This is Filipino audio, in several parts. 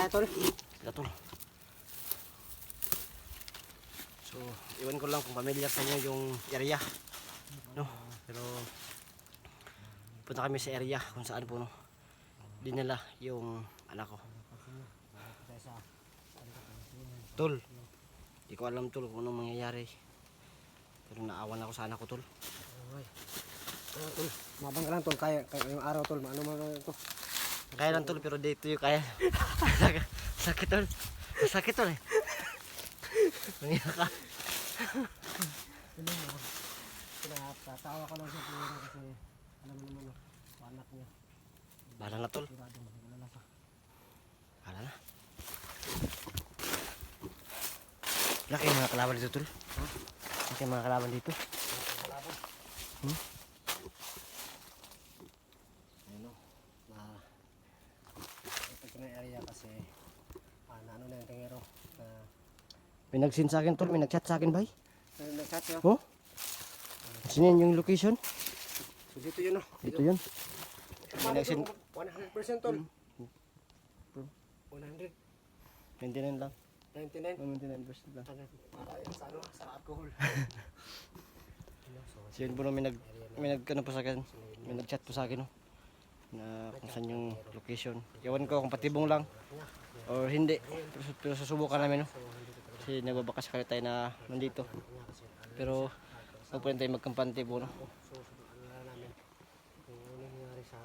tayo tol. Sila tol. So, iwan ko lang kung familiar sa inyo yung area. No? Pero, punta kami sa area kung saan po, no? Dinala yung anak ko. Tol, di ko alam tol kung anong mangyayari. Pero naawan ako sa anak ko tol. Okay. Tol, mabang ka lang tol, kaya yung araw tol, ano man ito. Kaya lang tol, pero dito yung kaya. Sakit tol. Sakit tol eh. Mangiyak ka. Pinatawa ko lang siya pero kasi alam mo naman anak niya. Bahala na tol. Sigurado maglalala pa. Bahala na. Laki yung mga kalaban dito tol. Laki yung mga kalaban dito. Ayun o. Ito ko na yung area kasi ano na yung tangero. May nag-send sa akin tol, may nag-chat sa akin bay. Nag-chat siya. Oh? Sinin yung location. So dito yun o. Dito yun. May nag-send 100% tol. 100. 99 lang. 99. 99% lang. Sa ano? Sa alcohol. So yun po no, may nag-ano po sa akin. May nag-chat po sa akin no. Na kung saan yung location. Ewan ko kung patibong lang or hindi. Pero susubukan namin no. Kasi nagbabakas kami tayo na nandito. Pero huwag po rin tayo magkampante po no. So subukan na namin kung ano nangyari sa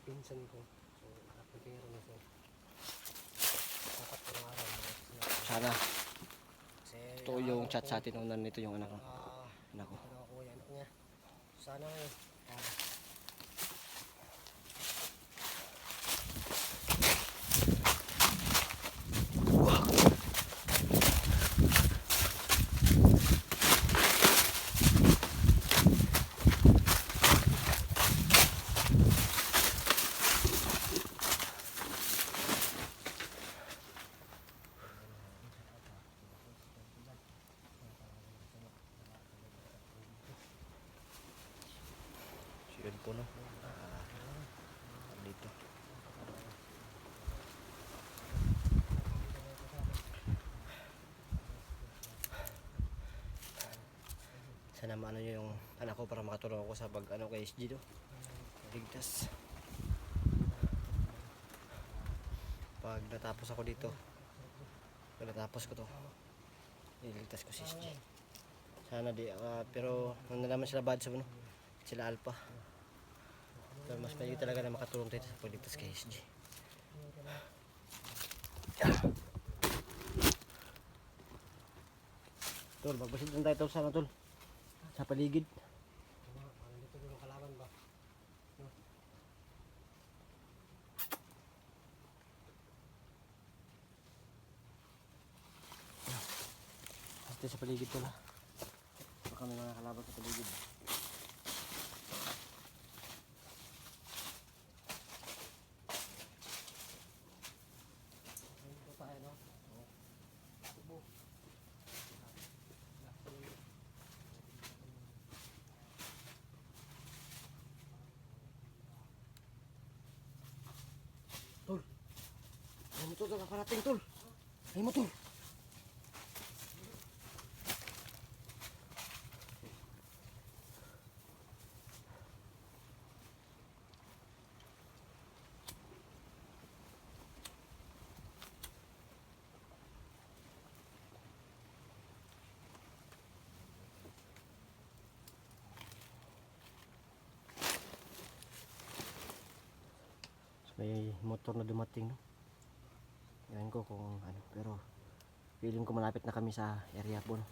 pinsan ko. So harap ng tangero na so. Dapat ko ng araw. Sana Kasi totoo yung chat sa atin una nito yung anak ko. Anak ko. ano ako yan niya. Sana Yun po no. Dito. Sana maano nyo yung anak ko para makatulong ako sa pag ano kay SG no. Ligtas. Pag natapos ako dito. Pag natapos ko to. Iligtas ko si SG. Sana di pero nung nalaman sila bad sa ano. Sila Alpha. Pero mas maigi talaga na makatulong tayo sa pagligtas kay SG. Tol, magbasid lang tayo tol sana tol. Sa paligid. dito yung kalaban ba? Ito sa paligid tol ha. Baka may mga kalaban sa paligid. Dito tayo no? Tubo. Tol. Ay mo tol, nakakarating tol. Ay mo tol. May motor na dumating no. Ewan ko kung ano pero feeling ko malapit na kami sa area po no.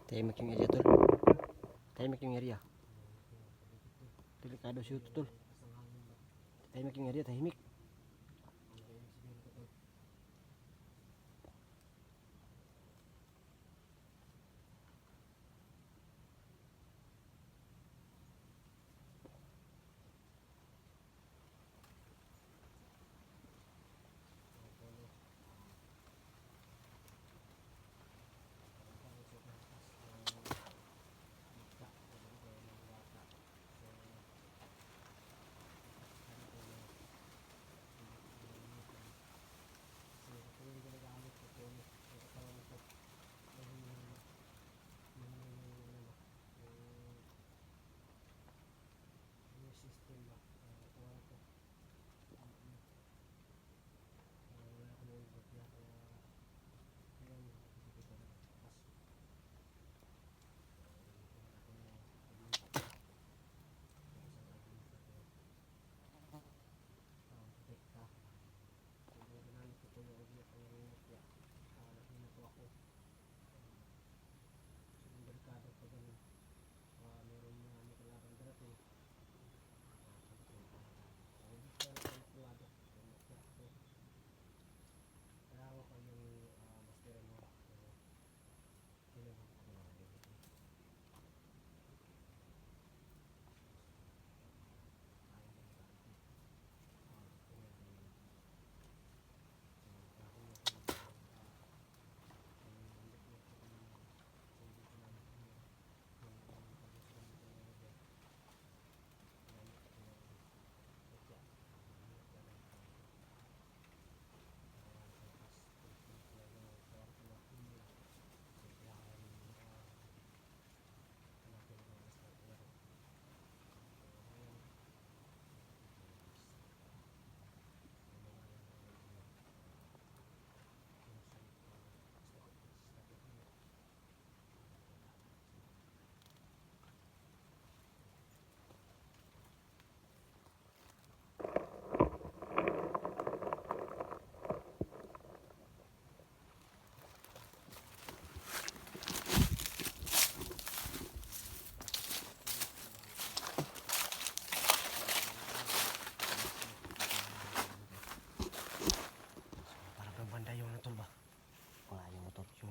Tahimik yung area tol. Tahimik yung area. Delikado siya tol. Tahimik yung area, tahimik.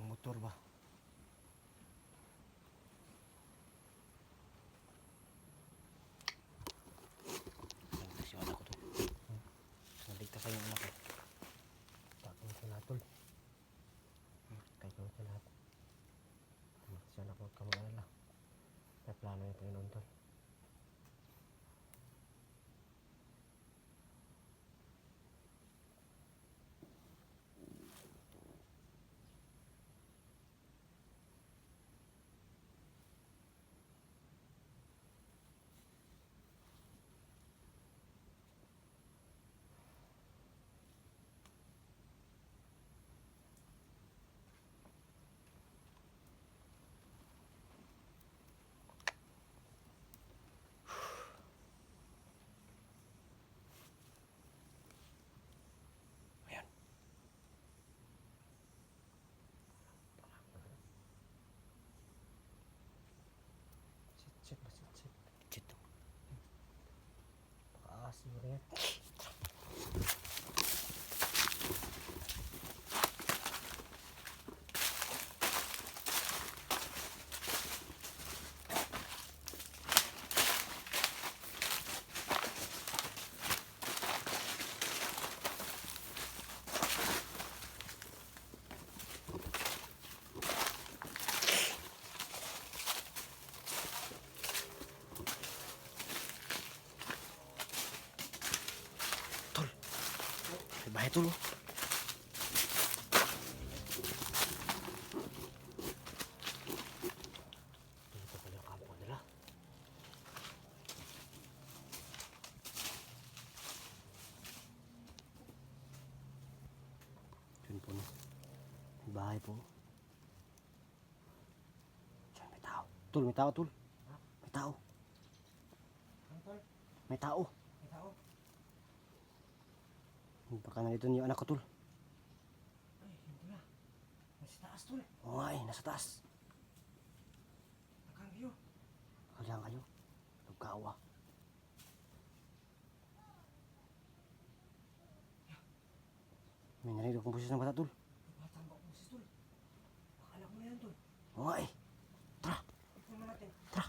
Motor ba? Nagligtas yung anak ko to. Nagligtas sa yung anak ko. Tapos sa lahat tol. Kahit naman sa lahat. Sa anak ko magkamaalala. May plano yung Panginoon tol. Sit. Pakaasi mo rin. Bahay tulo. Dito pala yung kampo nila. Yun po no. May bahay po. Diyan may tao. Tul, may tao tul. May tao. May tao. Baka nandito yung anak ko tol. Ay, hindi na. Nasa taas tol. Oo nga eh, nasa taas. Diyan kayo. Nagkaawa. May narinig akong boses ng bata, tol. Batang ba po si Tol? Akala ko na yan, Tol. Oo nga eh. Tara. Tignan natin. Tara.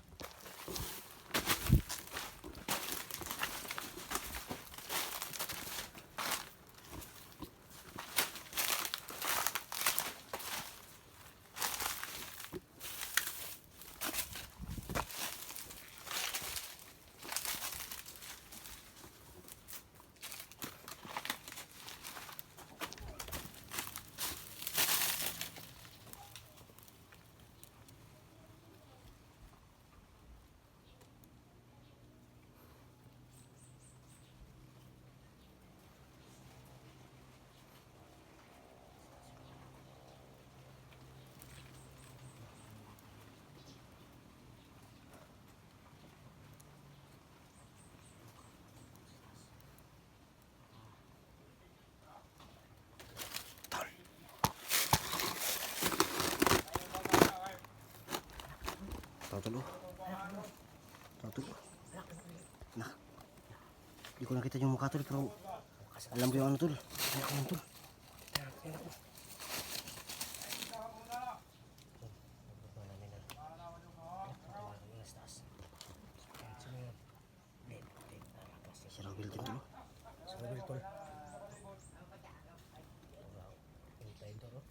Tao tol, oh. Tao tol. Nah. Hindi ko nakita yung mukha, tol, pero alam ko yung ano, tol. Ay, ako yun, tol. Sirang building, tol. Sabi, Tol. Hintayin, Tol, oh.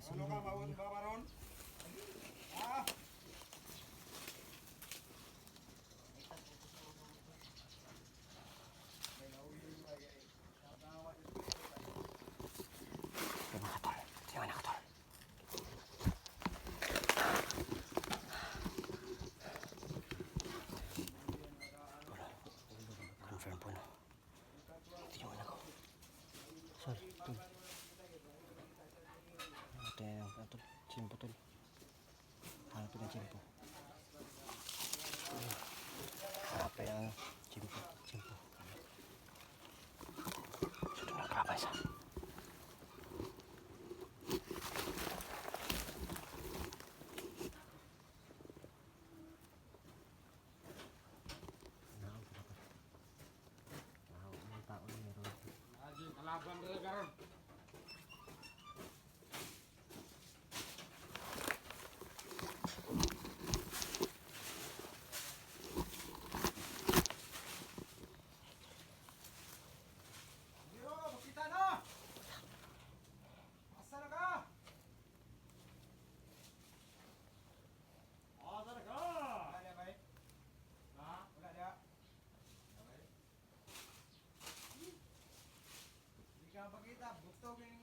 Ano ka, mawag ba maron? Ha? Yung mga tol. Yung mga tol. Confirm po, no? Ito yung anak ko. Sorry, tol. Ito yung, tol. Chimpo, tol. Hanapin ang chimpo. Hanapin ang chimpo. Chimpo. Sudah nagkabay sa. Kalaban rin karon. Biro, makita na! Asa na ka? Asa na ka? Wala niya, bay? Ha? Wala niya? Okay. Hindi ka makita, bugtog yung